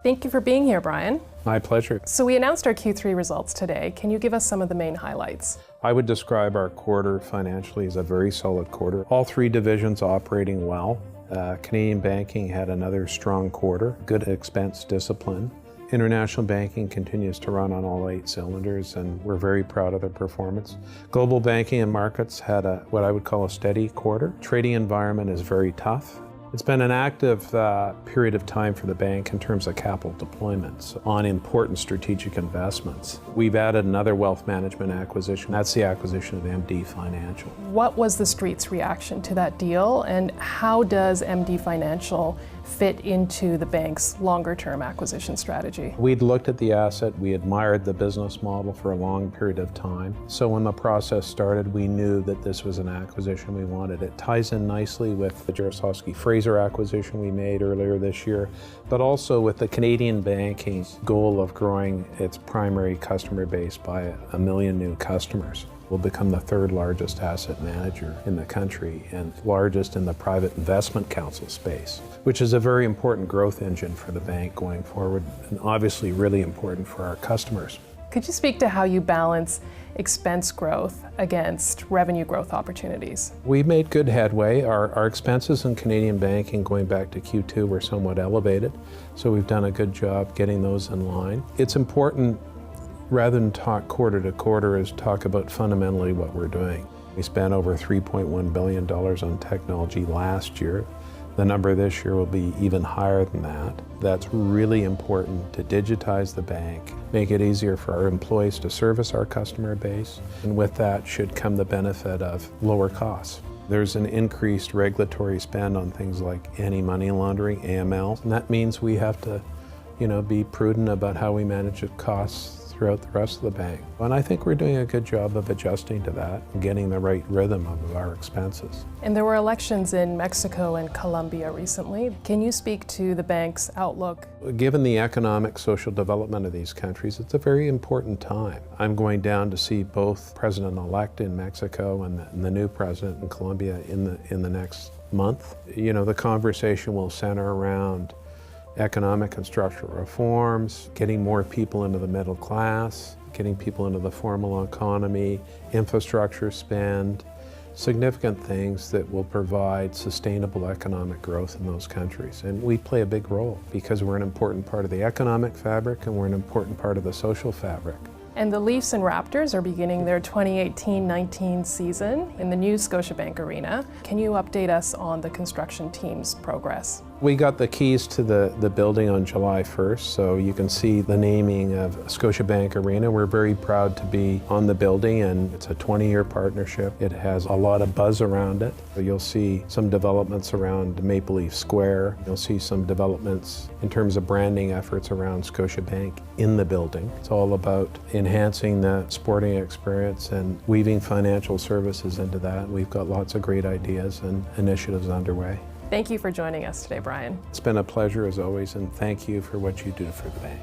Thank you for being here, Brian. My pleasure. So we announced our Q3 results today. Can you give us some of the main highlights? I would describe our quarter financially as a very solid quarter. All three divisions operating well. Canadian banking had another strong quarter, good expense discipline. International banking continues to run on all 8 cylinders, and we're very proud of their performance. Global banking and markets had what I would call a steady quarter. Trading environment is very tough. It's been an active period of time for the bank in terms of capital deployments on important strategic investments. We've added another wealth management acquisition. That's the acquisition of MD Financial. What was the Street's reaction to that deal, and how does MD Financial fit into the bank's longer-term acquisition strategy? We'd looked at the asset, we admired the business model for a long period of time. So when the process started, we knew that this was an acquisition we wanted. It ties in nicely with the Jarislowsky-Fraser acquisition we made earlier this year, but also with the Canadian banking's goal of growing its primary customer base by 1 million new customers. Will become the 3rd largest asset manager in the country and largest in the private investment council space, which is a very important growth engine for the bank going forward, and obviously really important for our customers. Could you speak to how you balance expense growth against revenue growth opportunities? We made good headway. Our expenses in Canadian banking going back to Q2 were somewhat elevated, so we've done a good job getting those in line. It's important, rather than talk quarter to quarter, is talk about fundamentally what we're doing. We spent over $3.1 billion on technology last year. The number this year will be even higher than that. That's really important to digitize the bank, make it easier for our employees to service our customer base, and with that should come the benefit of lower costs. There's an increased regulatory spend on things like anti-money laundering, AML, and that means we have to, be prudent about how we manage the costs throughout the rest of the bank. And I think we're doing a good job of adjusting to that and getting the right rhythm of our expenses. And there were elections in Mexico and Colombia recently. Can you speak to the bank's outlook? Given the economic, social development of these countries, it's a very important time. I'm going down to see both President-elect in Mexico and the new president in Colombia in the next month. The conversation will center around economic and structural reforms, getting more people into the middle class, getting people into the formal economy, infrastructure spend, significant things that will provide sustainable economic growth in those countries. And we play a big role because we're an important part of the economic fabric and we're an important part of the social fabric. And the Leafs and Raptors are beginning their 2018-19 season in the new Scotiabank Arena. Can you update us on the construction team's progress? We got the keys to the building on July 1st, so you can see the naming of Scotiabank Arena. We're very proud to be on the building, and it's a 20-year partnership. It has a lot of buzz around it. You'll see some developments around Maple Leaf Square. You'll see some developments in terms of branding efforts around Scotiabank in the building. It's all about enhancing the sporting experience and weaving financial services into that. We've got lots of great ideas and initiatives underway. Thank you for joining us today, Brian. It's been a pleasure as always, and thank you for what you do for the bank.